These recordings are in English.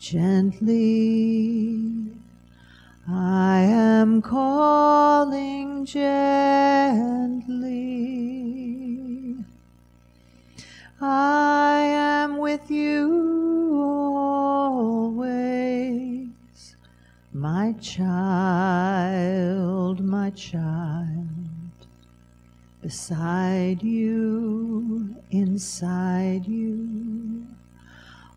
Gently, I am calling gently. I am with you always, my child, beside you, inside you,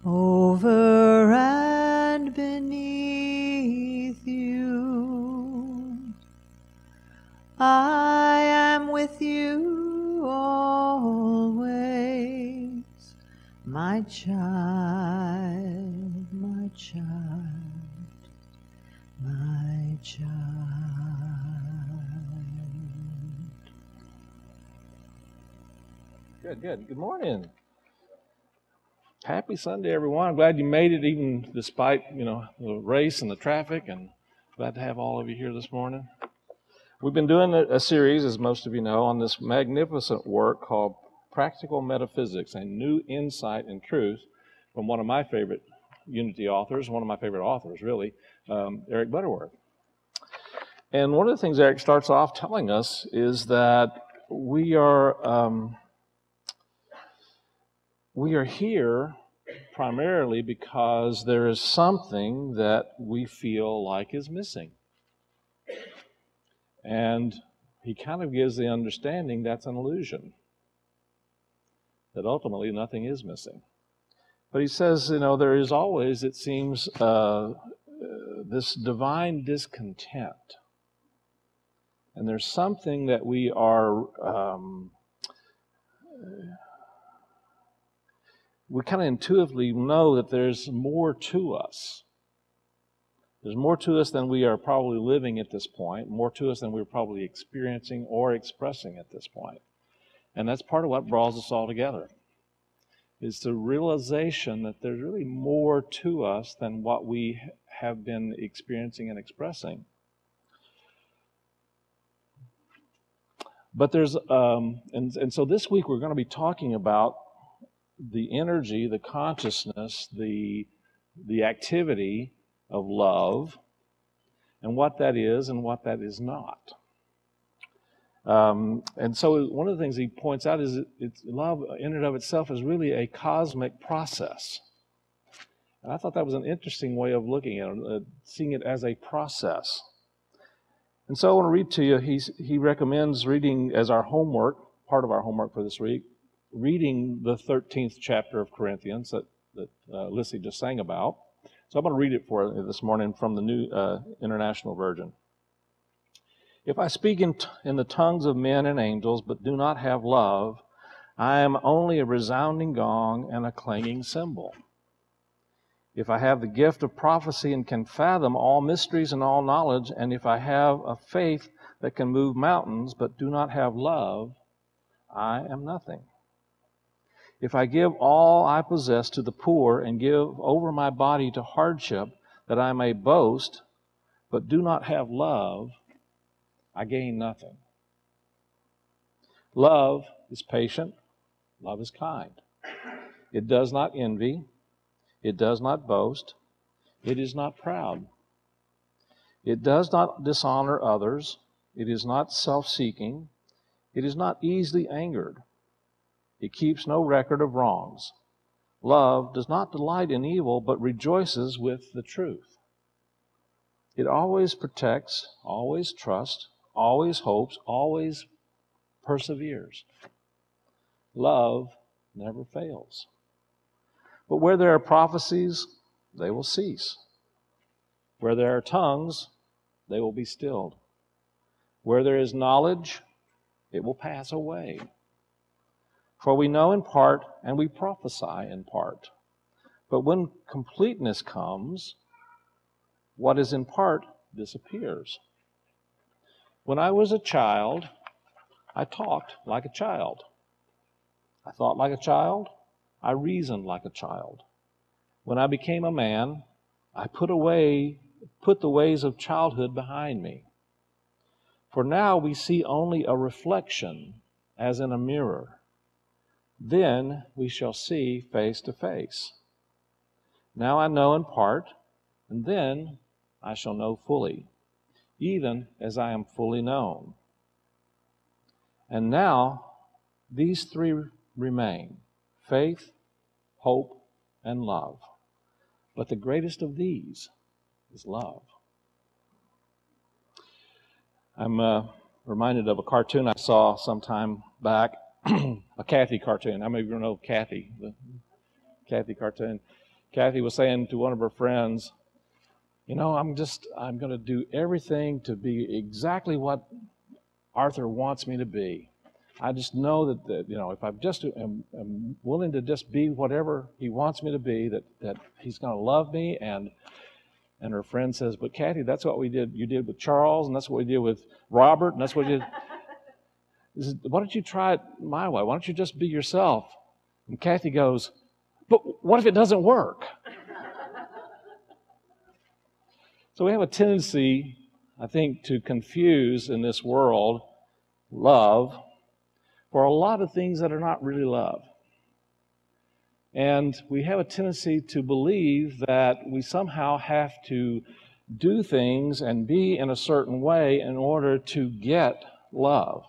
over and beneath you. I am with you always, my child, my child. Good. Good morning. Happy Sunday, everyone. I'm glad you made it, even despite, the race and the traffic, and glad to have all of you here this morning. We've been doing a series, as most of you know, on this magnificent work called Practical Metaphysics, a New Insight and Truth, from one of my favorite Unity authors, one of my favorite authors, really, Eric Butterworth. And one of the things Eric starts off telling us is that we are here primarily because there is something that we feel like is missing. And he kind of gives the understanding that's an illusion, that ultimately nothing is missing. But he says, there is always, it seems, this divine discontent. And there's something that we are, we kind of intuitively know that there's more to us. There's more to us than we are probably living at this point, more to us than we're probably experiencing or expressing at this point. And that's part of what draws us all together, is the realization that there's really more to us than what we have been experiencing and expressing. But there's, and so this week we're going to be talking about the energy, the consciousness, the activity of love, and what that is and what that is not. And so one of the things he points out is love in and of itself is really a cosmic process. And I thought that was an interesting way of looking at it, seeing it as a process. And so I want to read to you, he recommends reading as our homework, part of our homework for this week, reading the 13th chapter of Corinthians that Lissy just sang about. So I'm going to read it for you this morning from the New International Version. If I speak in the tongues of men and angels, but do not have love, I am only a resounding gong and a clanging cymbal. If I have the gift of prophecy and can fathom all mysteries and all knowledge, and if I have a faith that can move mountains, but do not have love, I am nothing. If I give all I possess to the poor and give over my body to hardship that I may boast, but do not have love, I gain nothing. Love is patient. Love is kind. It does not envy. It does not boast. It is not proud. It does not dishonor others. It is not self-seeking. It is not easily angered. It keeps no record of wrongs. Love does not delight in evil, but rejoices with the truth. It always protects, always trusts, always hopes, always perseveres. Love never fails. But where there are prophecies, they will cease. Where there are tongues, they will be stilled. Where there is knowledge, it will pass away. For we know in part and we prophesy in part. But when completeness comes, what is in part disappears. When I was a child, I talked like a child. I thought like a child. I reasoned like a child. When I became a man, I put the ways of childhood behind me. For now we see only a reflection as in a mirror. Then we shall see face to face. Now I know in part, and then I shall know fully, even as I am fully known. And now these three remain: faith, hope, and love. But the greatest of these is love. I'm reminded of a cartoon I saw sometime back, a Kathy cartoon. How many of you know Kathy, the Kathy cartoon? Kathy was saying to one of her friends, you know, I'm going to do everything to be exactly what Arthur wants me to be. I just know that you know, if I just am willing to just be whatever he wants me to be, that he's going to love me. And her friend says, but Kathy, that's what we did. You did with Charles, and that's what we did with Robert, and that's what you did. He says, why don't you try it my way? Why don't you just be yourself? And Kathy goes, but what if it doesn't work? So we have a tendency, I think, to confuse in this world love for a lot of things that are not really love. And we have a tendency to believe that we somehow have to do things and be in a certain way in order to get love.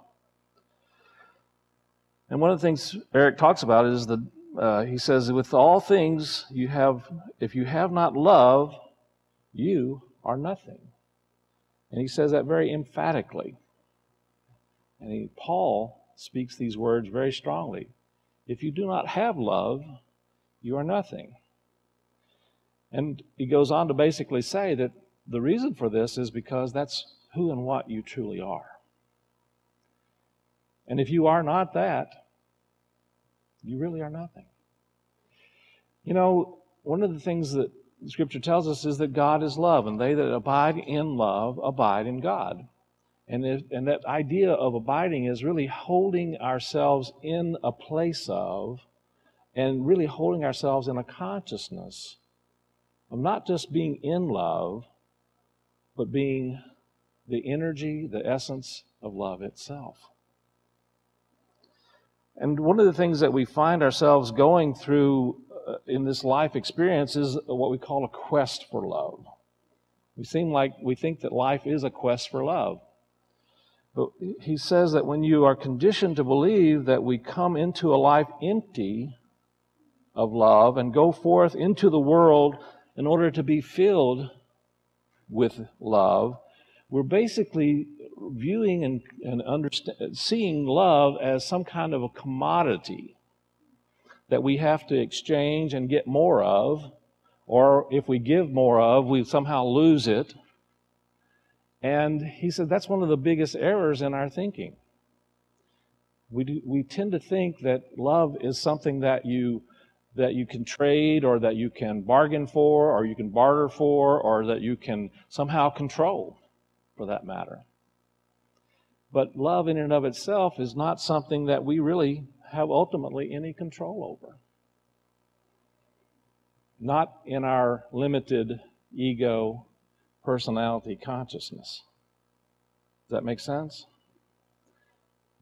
And one of the things Eric talks about is he says, with all things if you have not love, you are nothing. And he says that very emphatically. And Paul speaks these words very strongly. If you do not have love, you are nothing. And he goes on to basically say that the reason for this is because that's who and what you truly are. And if you are not that, you really are nothing. You know, one of the things that the Scripture tells us is that God is love, and they that abide in love abide in God. And that idea of abiding is really holding ourselves in a place of, and really holding ourselves in a consciousness of not just being in love, but being the energy, the essence of love itself. And one of the things that we find ourselves going through in this life experience is what we call a quest for love. We think that life is a quest for love. But he says that when you are conditioned to believe that we come into a life empty of love and go forth into the world in order to be filled with love, we're basically viewing and seeing love as some kind of a commodity that we have to exchange and get more of, or if we give more of, we somehow lose it. And he said that's one of the biggest errors in our thinking. We tend to think that love is something that you can trade, or that you can bargain for, or you can barter for, or that you can somehow control, for that matter. But love in and of itself is not something that we really have ultimately any control over. Not in our limited ego personality consciousness. Does that make sense?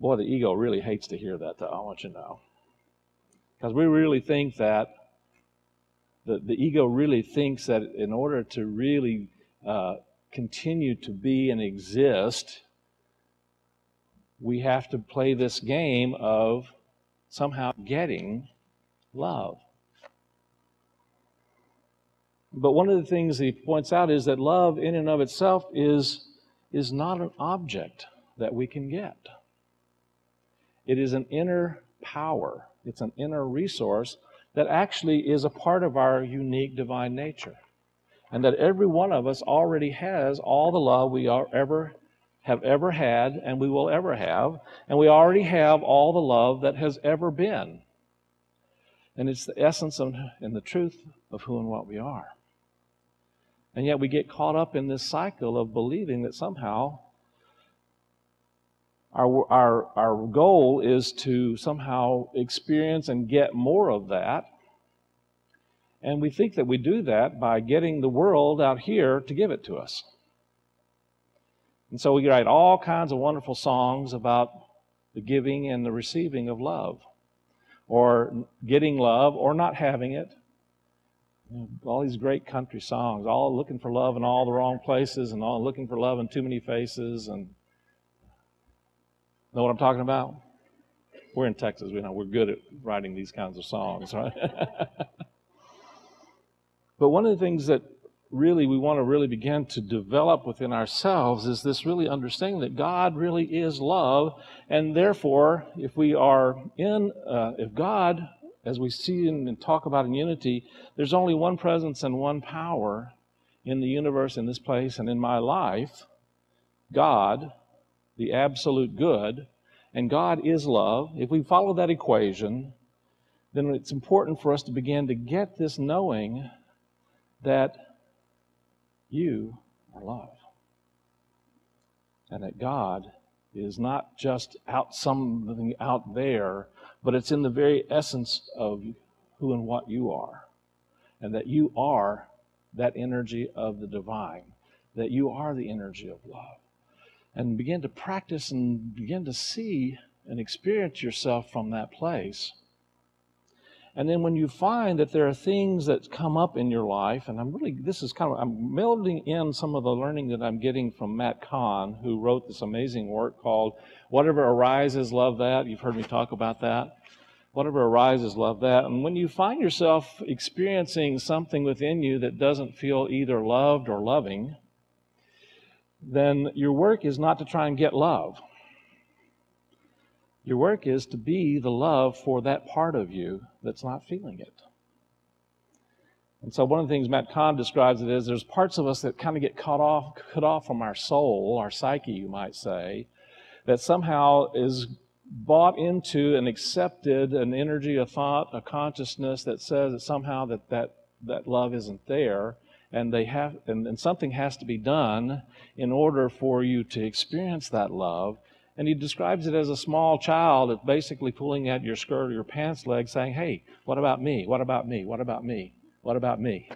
Boy, the ego really hates to hear that, though, I want you to know. Because we really think that, the ego really thinks that in order to really continue to be and exist, we have to play this game of somehow getting love. But one of the things he points out is that love in and of itself is not an object that we can get. It is an inner power. It's an inner resource that actually is a part of our unique divine nature. And that every one of us already has all the love we have ever had and we will ever have. And we already have all the love that has ever been. And it's the essence and the truth of who and what we are. And yet we get caught up in this cycle of believing that somehow our goal is to somehow experience and get more of that. And we think that we do that by getting the world out here to give it to us. And so we write all kinds of wonderful songs about the giving and the receiving of love, or getting love or not having it. All these great country songs, all looking for love in all the wrong places and all looking for love in too many faces. And know what I'm talking about? We're in Texas. We're good at writing these kinds of songs, right? But one of the things that really we want to really begin to develop within ourselves is this really understanding that God really is love, and therefore, if God, as we see and talk about in unity, there's only one presence and one power in the universe, in this place, and in my life. God, the absolute good, and God is love. If we follow that equation, then it's important for us to begin to get this knowing that you are love. And that God is not just something out there, but it's in the very essence of who and what you are. And that you are that energy of the divine. That you are the energy of love. And begin to practice and begin to see and experience yourself from that place. And then when you find that there are things that come up in your life, and I'm melding in some of the learning that I'm getting from Matt Kahn, who wrote this amazing work called Whatever Arises, Love That. You've heard me talk about that. Whatever arises, love that. And when you find yourself experiencing something within you that doesn't feel either loved or loving, then your work is not to try and get love. Your work is to be the love for that part of you that's not feeling it. And so one of the things Matt Kahn describes it as there's parts of us that kind of get cut off from our soul, our psyche, you might say, that somehow is bought into and accepted an energy, a thought, a consciousness that says that somehow that love isn't there, and and something has to be done in order for you to experience that love. And he describes it as a small child that's basically pulling at your skirt or your pants leg saying, hey, what about me? What about me? What about me? What about me?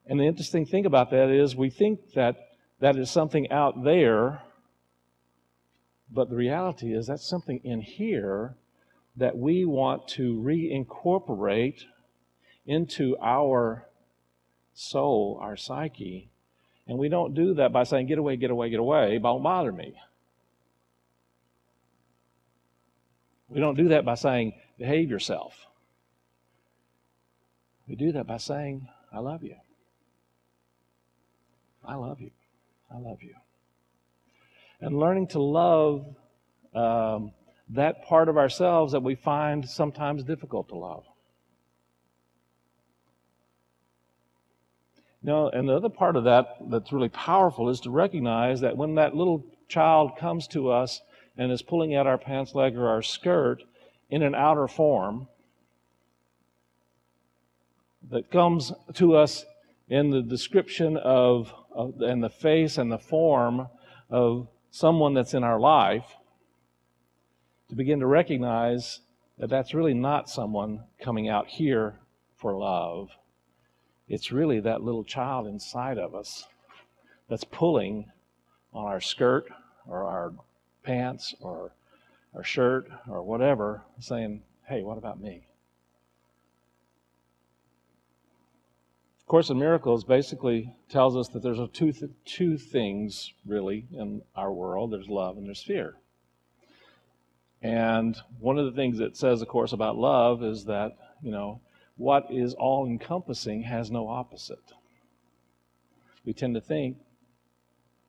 And the interesting thing about that is we think that that is something out there, but the reality is that's something in here that we want to reincorporate into our soul, our psyche. And we don't do that by saying, get away, get away, get away, don't bother me. We don't do that by saying, behave yourself. We do that by saying, I love you. I love you. I love you. And learning to love that part of ourselves that we find sometimes difficult to love. Now, and the other part of that that's really powerful is to recognize that when that little child comes to us and is pulling at our pants leg or our skirt in an outer form, that comes to us in the description of and the face and the form of someone that's in our life, to begin to recognize that that's really not someone coming out here for love. It's really that little child inside of us that's pulling on our skirt or our pants or our shirt or whatever, saying, hey, what about me? Course in Miracles basically tells us that there's two things really in our world. There's love and there's fear. And one of the things it says, of course, about love is that, what is all-encompassing has no opposite. We tend to think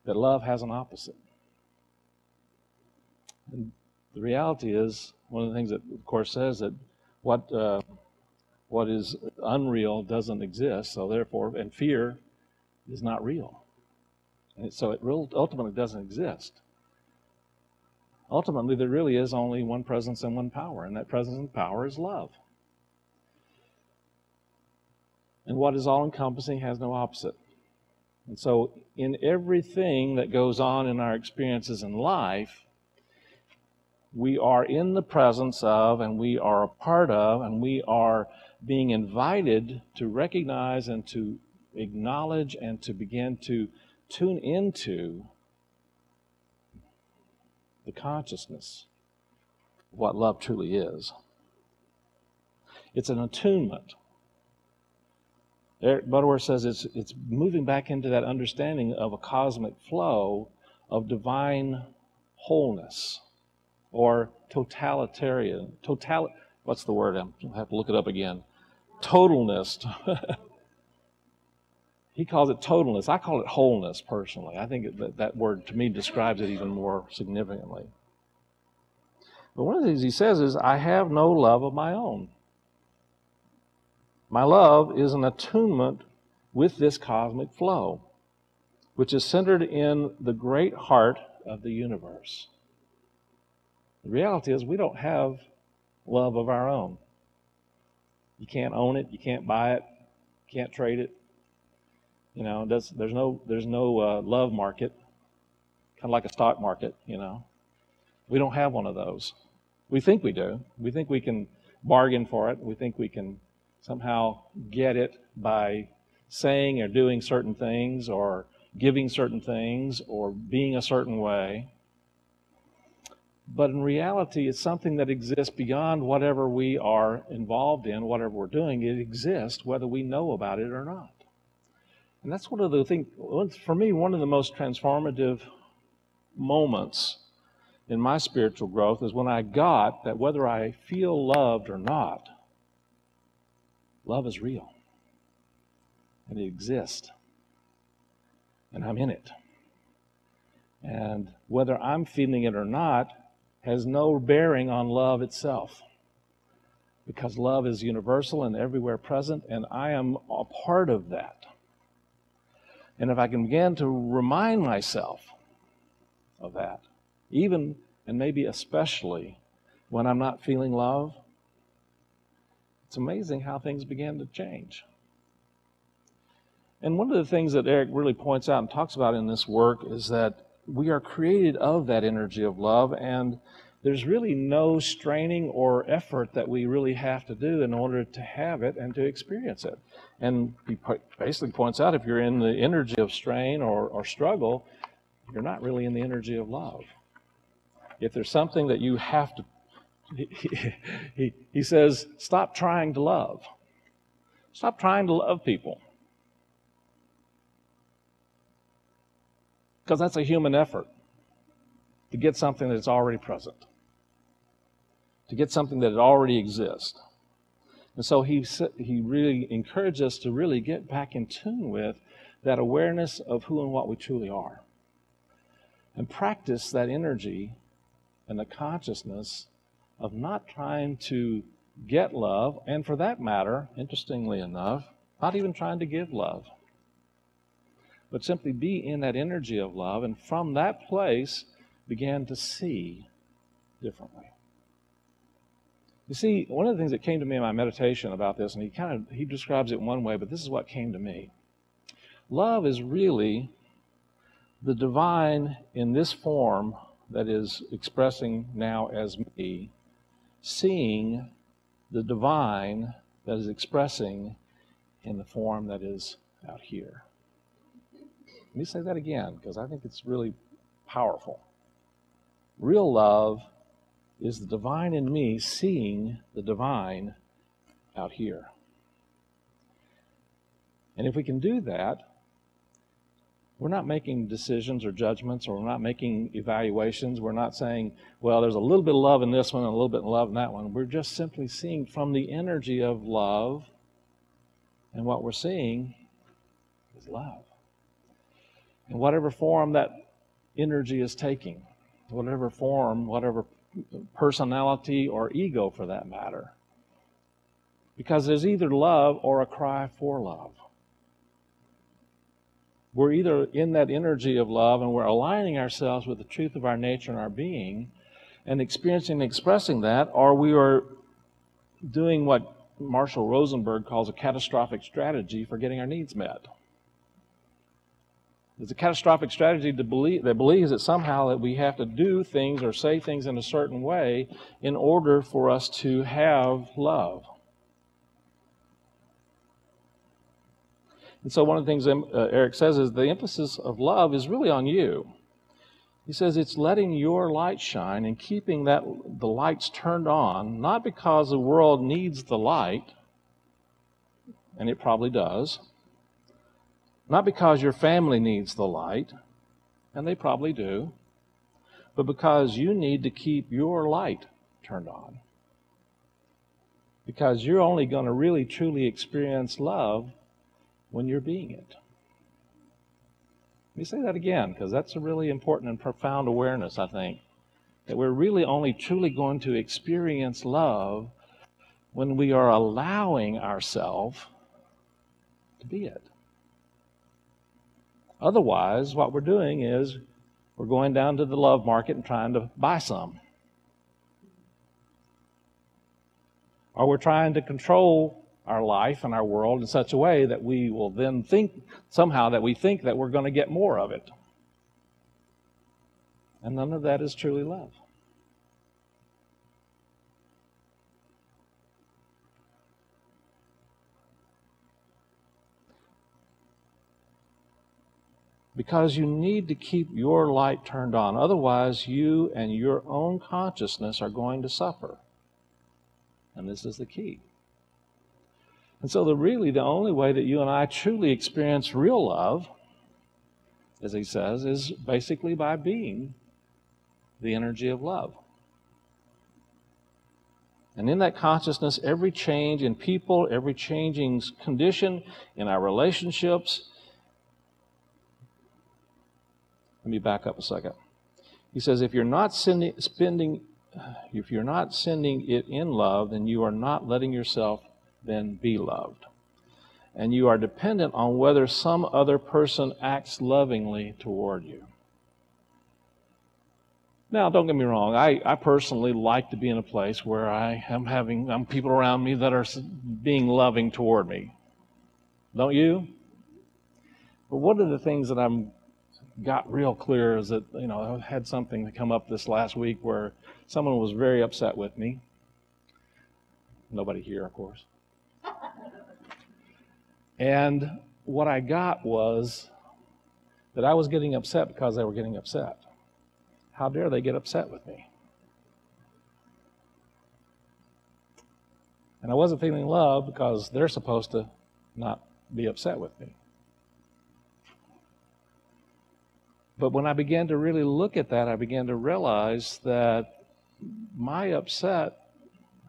that love has an opposite. And the reality is, one of the things that, of course, says that what is unreal doesn't exist, so therefore, and fear is not real. And so it ultimately doesn't exist. Ultimately, there really is only one presence and one power, and that presence and power is love. And what is all-encompassing has no opposite. And so in everything that goes on in our experiences in life, we are in the presence of, and we are a part of, and we are being invited to recognize and to acknowledge and to begin to tune into the consciousness of what love truly is. It's an attunement. Eric Butterworth says it's moving back into that understanding of a cosmic flow of divine wholeness or totalitarian. What's the word? I'll have to look it up again. Totalness. He calls it totalness. I call it wholeness personally. I think that word to me describes it even more significantly. But one of the things he says is, I have no love of my own. My love is an attunement with this cosmic flow, which is centered in the great heart of the universe. The reality is we don't have love of our own. You can't own it. You can't buy it. You can't trade it. You know, there's no love market, kind of like a stock market, you know. We don't have one of those. We think we do. We think we can bargain for it. We think we can somehow get it by saying or doing certain things or giving certain things or being a certain way. But in reality, it's something that exists beyond whatever we are involved in, whatever we're doing. It exists whether we know about it or not. And that's one of the things, for me, one of the most transformative moments in my spiritual growth is when I got that whether I feel loved or not, love is real. And it exists. And I'm in it. And whether I'm feeling it or not has no bearing on love itself. Because love is universal and everywhere present, and I am a part of that. And if I can begin to remind myself of that, even and maybe especially when I'm not feeling love, it's amazing how things begin to change. And one of the things that Eric really points out and talks about in this work is that we are created of that energy of love, and there's really no straining or effort that we really have to do in order to have it and to experience it. And he basically points out if you're in the energy of strain or struggle, you're not really in the energy of love. If there's something that you have to, he says, stop trying to love. Stop trying to love people. Because that's a human effort to get something that's already present, to get something that already exists. And so he really encouraged us to really get back in tune with that awareness of who and what we truly are, and practice that energy and the consciousness of not trying to get love, and for that matter, interestingly enough, not even trying to give love, but simply be in that energy of love, and from that place began to see differently. You see, one of the things that came to me in my meditation about this, and he describes it one way, but this is what came to me. Love is really the divine in this form that is expressing now as me, seeing the divine that is expressing in the form that is out here. Let me say that again, because I think it's really powerful. Real love is the divine in me seeing the divine out here. And if we can do that, we're not making decisions or judgments, or we're not making evaluations. We're not saying, well, there's a little bit of love in this one and a little bit of love in that one. We're just simply seeing from the energy of love, and what we're seeing is love. In whatever form that energy is taking, whatever form, whatever personality or ego for that matter. Because there's either love or a cry for love. We're either in that energy of love and we're aligning ourselves with the truth of our nature and our being and experiencing and expressing that, or we are doing what Marshall Rosenberg calls a catastrophic strategy for getting our needs met. It's a catastrophic strategy that believes that somehow that we have to do things or say things in a certain way in order for us to have love. And so one of the things Eric says is the emphasis of love is really on you. He says it's letting your light shine and keeping the lights turned on, not because the world needs the light, and it probably does, not because your family needs the light, and they probably do, but because you need to keep your light turned on. Because you're only going to really truly experience love when you're being it. Let me say that again, because that's a really important and profound awareness, I think, that we're really only truly going to experience love when we are allowing ourselves to be it. Otherwise, what we're doing is we're going down to the love market and trying to buy some. Or we're trying to control our life and our world in such a way that we will then think somehow that we think that we're going to get more of it. And none of that is truly love. Because you need to keep your light turned on. Otherwise, you and your own consciousness are going to suffer. And this is the key. And so the only way that you and I truly experience real love, as he says, is basically by being the energy of love. And in that consciousness, every change in people, every changing condition in our relationships. Let me back up a second. He says, if you're not sending it in love, then you are not letting yourself then be loved. And you are dependent on whether some other person acts lovingly toward you. Now, don't get me wrong. I personally like to be in a place where I'm people around me that are being loving toward me. Don't you? But one of the things that I'm got real clear is that, I had something to come up this last week where someone was very upset with me. Nobody here, of course. And what I got was that I was getting upset because they were getting upset. How dare they get upset with me? And I wasn't feeling love because they're supposed to not be upset with me. But when I began to really look at that, I began to realize that my upset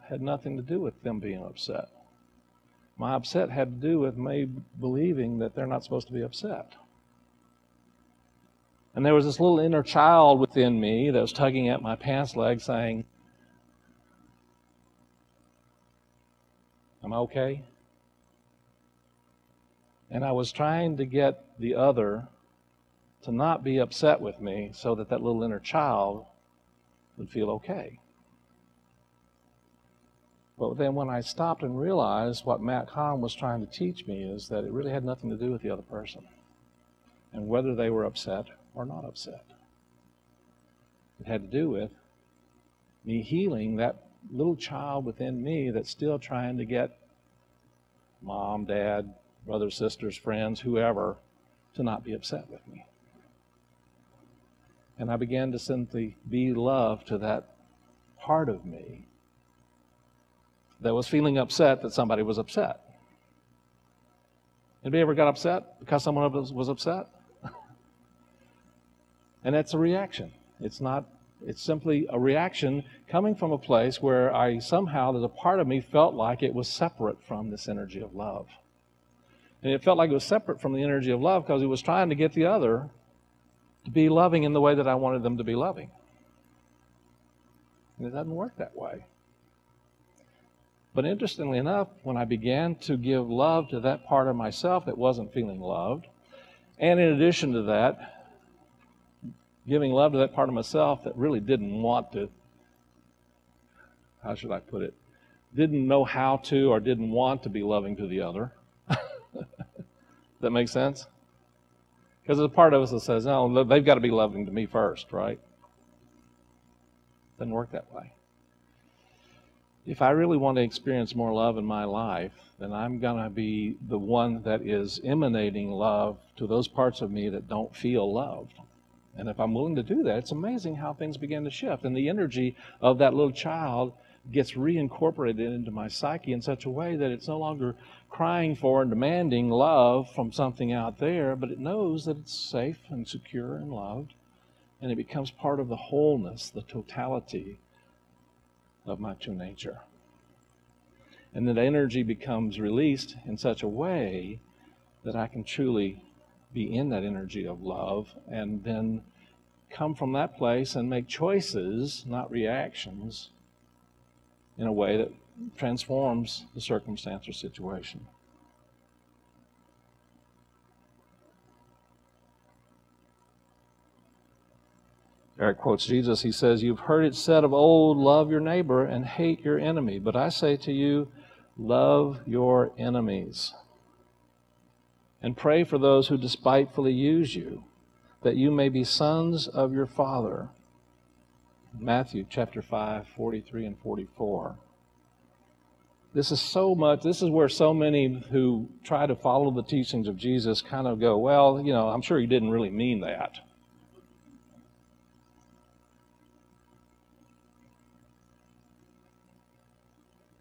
had nothing to do with them being upset. My upset had to do with me believing that they're not supposed to be upset. And there was this little inner child within me that was tugging at my pants leg saying, "Am I okay?" And I was trying to get the other to not be upset with me so that that little inner child would feel okay. But then when I stopped and realized what Matt Kahn was trying to teach me is that it really had nothing to do with the other person and whether they were upset or not upset. It had to do with me healing that little child within me that's still trying to get mom, dad, brothers, sisters, friends, whoever, to not be upset with me. And I began to simply be love to that part of me that was feeling upset that somebody was upset. Anybody ever got upset because someone was upset? And that's a reaction. It's simply a reaction coming from a place where there's a part of me felt like it was separate from this energy of love. And it felt like it was separate from the energy of love because it was trying to get the other to be loving in the way that I wanted them to be loving. And it doesn't work that way. But interestingly enough, when I began to give love to that part of myself that wasn't feeling loved, and in addition to that, giving love to that part of myself that really didn't want to, how should I put it, didn't know how to or didn't want to be loving to the other. That makes sense? Because there's a part of us that says, no, they've got to be loving to me first, right? Doesn't work that way. If I really want to experience more love in my life, then I'm going to be the one that is emanating love to those parts of me that don't feel loved. And if I'm willing to do that, it's amazing how things begin to shift. And the energy of that little child gets reincorporated into my psyche in such a way that it's no longer crying for and demanding love from something out there, but it knows that it's safe and secure and loved. And it becomes part of the wholeness, the totality of my true nature. And that energy becomes released in such a way that I can truly be in that energy of love and then come from that place and make choices, not reactions, in a way that transforms the circumstance or situation. Eric quotes Jesus. He says, "You've heard it said of old, love your neighbor and hate your enemy. But I say to you, love your enemies. And pray for those who despitefully use you, that you may be sons of your Father." Matthew chapter 5, 43 and 44. This is where so many who try to follow the teachings of Jesus kind of go, well, I'm sure he didn't really mean that.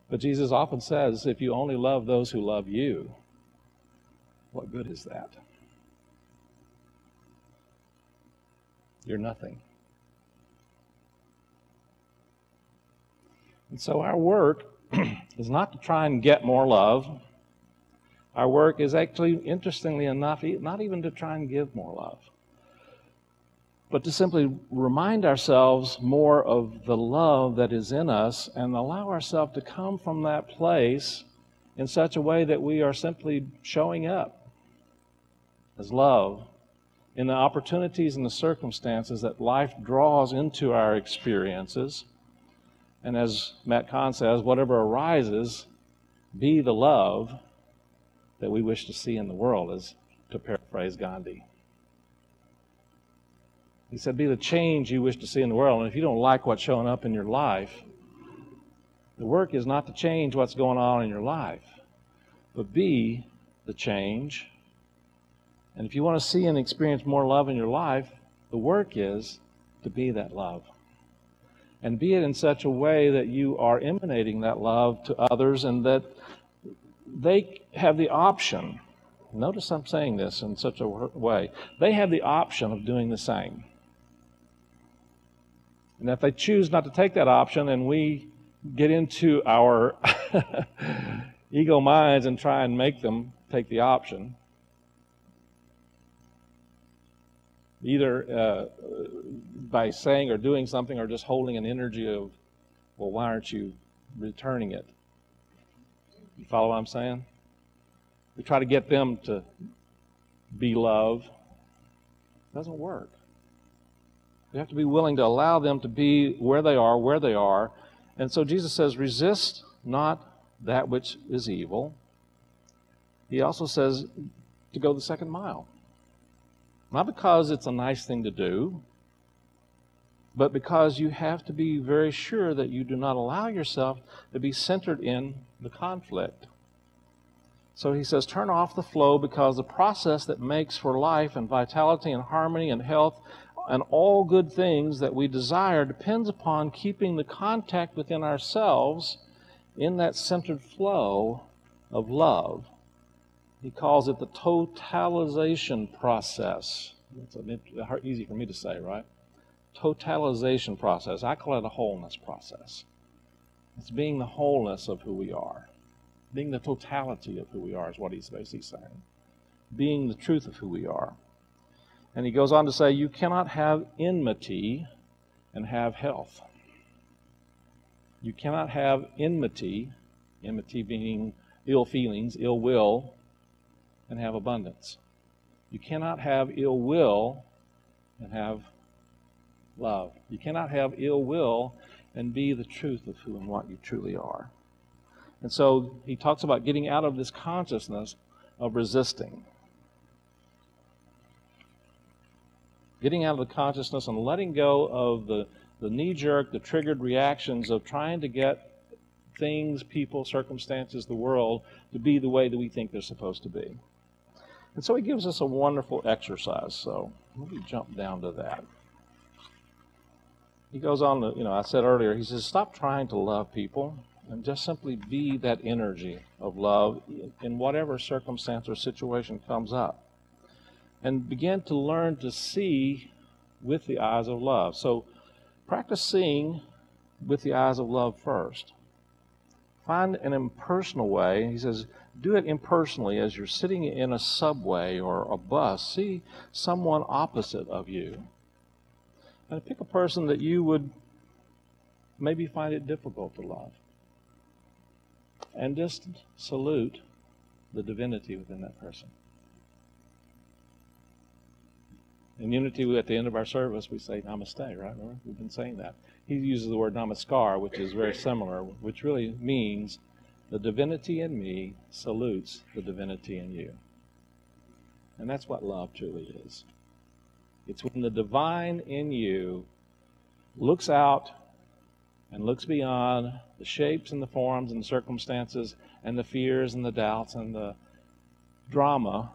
But Jesus often says, if you only love those who love you, what good is that? You're nothing. And so our work is not to try and get more love. Our work is actually, interestingly enough, not even to try and give more love, but to simply remind ourselves more of the love that is in us and allow ourselves to come from that place in such a way that we are simply showing up as love in the opportunities and the circumstances that life draws into our experiences. And as Matt Kahn says, whatever arises, be the love that we wish to see in the world, as to paraphrase Gandhi. He said, be the change you wish to see in the world. And if you don't like what's showing up in your life, the work is not to change what's going on in your life, but be the change. And if you want to see and experience more love in your life, the work is to be that love. And be it in such a way that you are emanating that love to others and that they have the option. Notice I'm saying this in such a way. They have the option of doing the same. And if they choose not to take that option and we get into our ego minds and try and make them take the option, either by saying or doing something or just holding an energy of, well, why aren't you returning it? You follow what I'm saying? We try to get them to be love. It doesn't work. We have to be willing to allow them to be where they are. And so Jesus says, resist not that which is evil. He also says to go the second mile. Not because it's a nice thing to do, but because you have to be very sure that you do not allow yourself to be centered in the conflict. So he says, turn off the flow, because the process that makes for life and vitality and harmony and health and all good things that we desire depends upon keeping the contact within ourselves in that centered flow of love. He calls it the totalization process. It's easy for me to say, right? Totalization process. I call it a wholeness process. It's being the wholeness of who we are. Being the totality of who we are is what he's basically saying. Being the truth of who we are. And he goes on to say, you cannot have enmity and have health. You cannot have enmity being ill feelings, ill will, and have abundance. You cannot have ill will and have love. You cannot have ill will and be the truth of who and what you truly are. And so he talks about getting out of this consciousness of resisting. Getting out of the consciousness and letting go of the knee-jerk, the triggered reactions of trying to get things, people, circumstances, the world to be the way that we think they're supposed to be. And so he gives us a wonderful exercise. So let me jump down to that. He goes on to, I said earlier, he says, stop trying to love people and just simply be that energy of love in whatever circumstance or situation comes up. And begin to learn to see with the eyes of love. So practice seeing with the eyes of love first. Find an impersonal way. He says, do it impersonally as you're sitting in a subway or a bus. See someone opposite of you. And pick a person that you would maybe find it difficult to love. And just salute the divinity within that person. In Unity, at the end of our service, we say namaste, right? Remember? We've been saying that. He uses the word namaskar, which is very similar, which really means the divinity in me salutes the divinity in you. And that's what love truly is. It's when the divine in you looks out and looks beyond the shapes and the forms and the circumstances and the fears and the doubts and the drama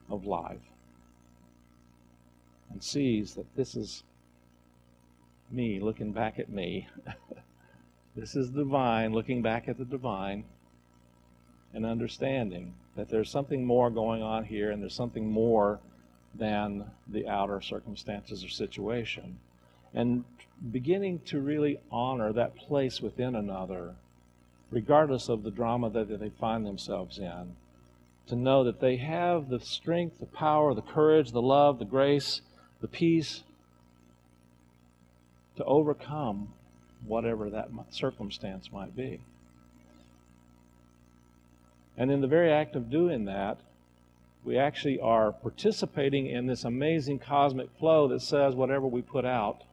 of life and sees that this is me looking back at me. This is the divine looking back at the divine and understanding that there's something more going on here and there's something more than the outer circumstances or situation. And beginning to really honor that place within another, regardless of the drama that they find themselves in, to know that they have the strength, the power, the courage, the love, the grace, the peace to overcome whatever that circumstance might be. And in the very act of doing that, we actually are participating in this amazing cosmic flow that says whatever we put out,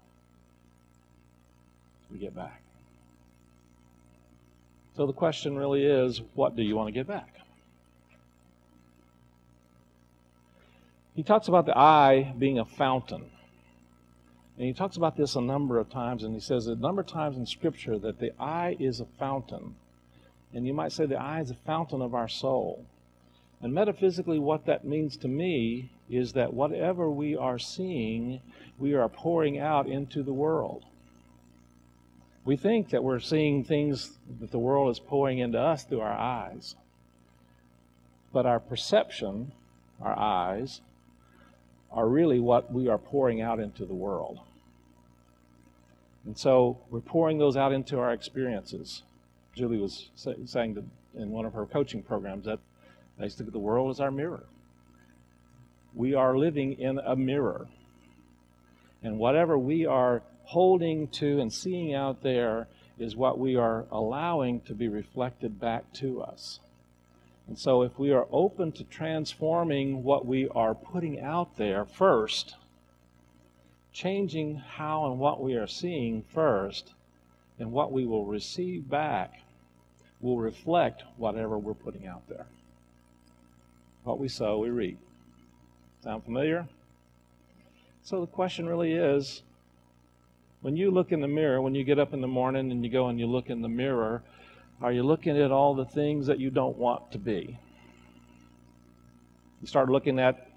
we get back. So the question really is, what do you want to get back? He talks about the eye being a fountain. And he talks about this a number of times, and he says a number of times in Scripture that the eye is a fountain. And you might say the eye is a fountain of our soul. And metaphysically, what that means to me is that whatever we are seeing, we are pouring out into the world. We think that we're seeing things that the world is pouring into us through our eyes. But our perception, our eyes, are really what we are pouring out into the world. And so we're pouring those out into our experiences. Julie was saying that in one of her coaching programs that basically the world is our mirror. We are living in a mirror. And whatever we are holding to and seeing out there is what we are allowing to be reflected back to us. And so if we are open to transforming what we are putting out there first, changing how and what we are seeing first, and what we will receive back will reflect whatever we're putting out there. What we sow, we reap. Sound familiar? So the question really is, when you look in the mirror, when you get up in the morning and you go and you look in the mirror, are you looking at all the things that you don't want to be? You start looking at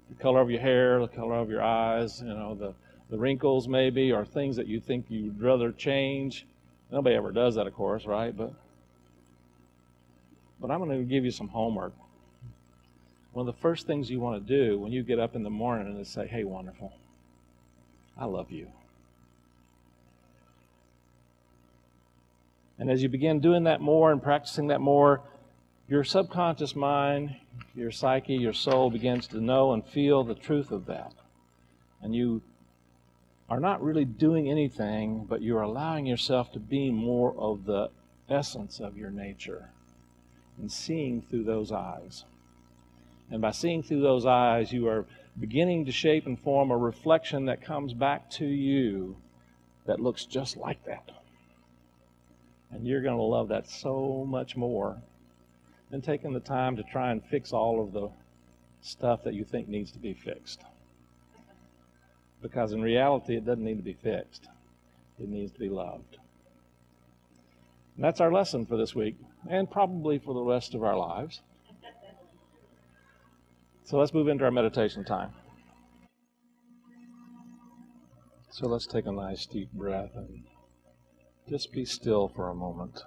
the color of your hair, the color of your eyes, the wrinkles maybe, or things that you think you'd rather change. Nobody ever does that, of course, right? But I'm going to give you some homework. One of the first things you want to do when you get up in the morning is say, hey, wonderful, I love you. And as you begin doing that more and practicing that more, your subconscious mind, your psyche, your soul begins to know and feel the truth of that. And you are not really doing anything, but you're allowing yourself to be more of the essence of your nature and seeing through those eyes. And by seeing through those eyes, you are beginning to shape and form a reflection that comes back to you that looks just like that. And you're going to love that so much more than taking the time to try and fix all of the stuff that you think needs to be fixed. Because in reality, it doesn't need to be fixed. It needs to be loved. And that's our lesson for this week, and probably for the rest of our lives. So let's move into our meditation time. So let's take a nice deep breath and just be still for a moment.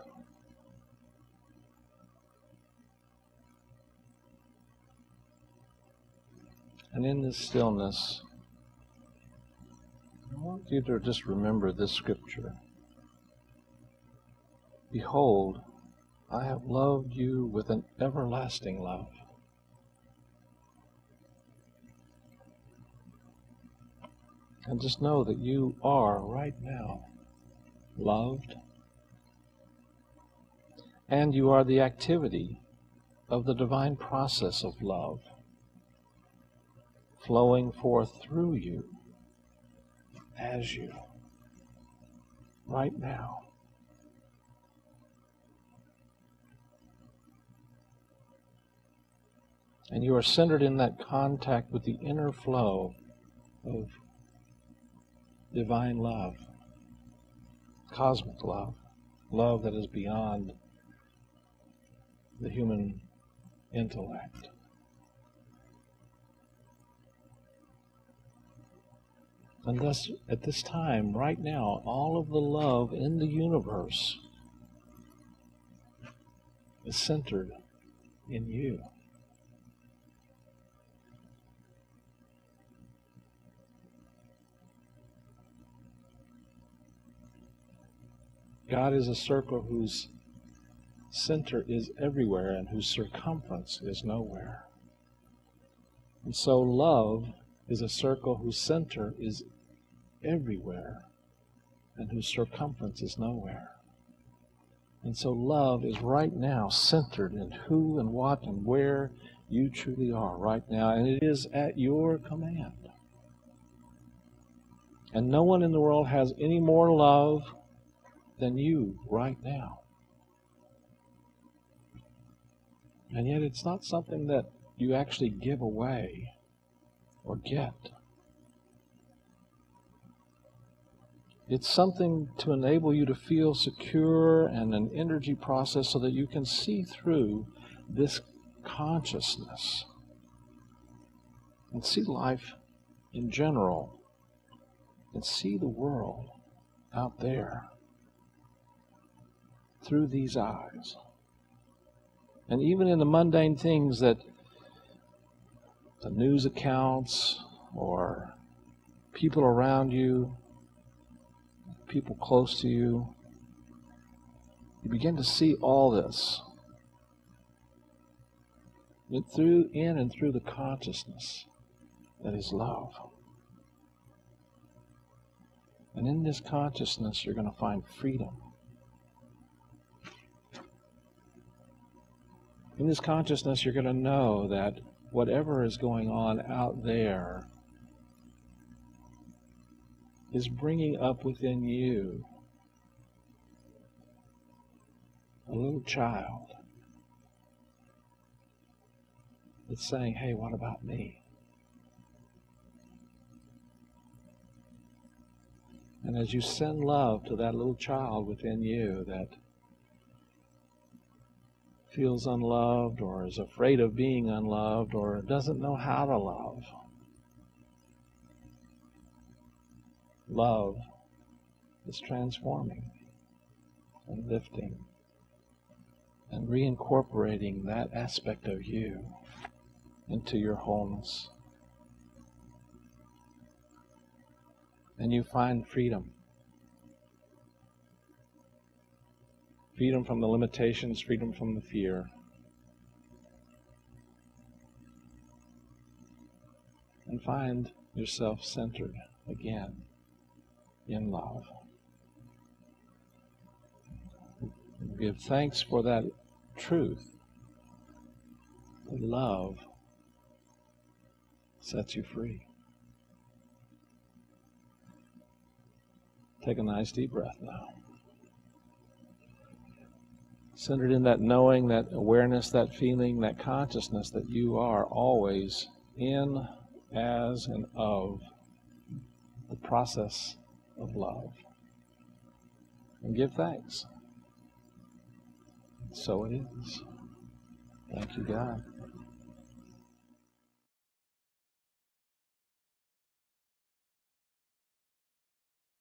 And in this stillness, I want you to just remember this scripture. Behold, I have loved you with an everlasting love. And just know that you are right now loved, and you are the activity of the divine process of love flowing forth through you, as you, right now. And you are centered in that contact with the inner flow of divine love, cosmic love, love that is beyond the human intellect. And thus, at this time, right now, all of the love in the universe is centered in you. God is a circle whose center is everywhere and whose circumference is nowhere. And so love is a circle whose center is everywhere and whose circumference is nowhere. And so love is right now centered in who and what and where you truly are right now, and it is at your command. And no one in the world has any more love than you right now. And yet it's not something that you actually give away or get. It's something to enable you to feel secure and an energy process so that you can see through this consciousness and see life in general and see the world out there through these eyes. And even in the mundane things that the news accounts or people around you, people close to you, you begin to see all this in and through the consciousness that is love. And in this consciousness, you're going to find freedom. In this consciousness, you're going to know that whatever is going on out there is bringing up within you a little child that's saying, hey, what about me? And as you send love to that little child within you that feels unloved or is afraid of being unloved or doesn't know how to love, love is transforming and lifting and reincorporating that aspect of you into your wholeness. And you find freedom. Freedom from the limitations, freedom from the fear. And find yourself centered again in love. Give thanks for that truth. That love sets you free. Take a nice deep breath now. Centered in that knowing, that awareness, that feeling, that consciousness that you are always in, as, and of the process of love. And give thanks. So it is. Thank you, God.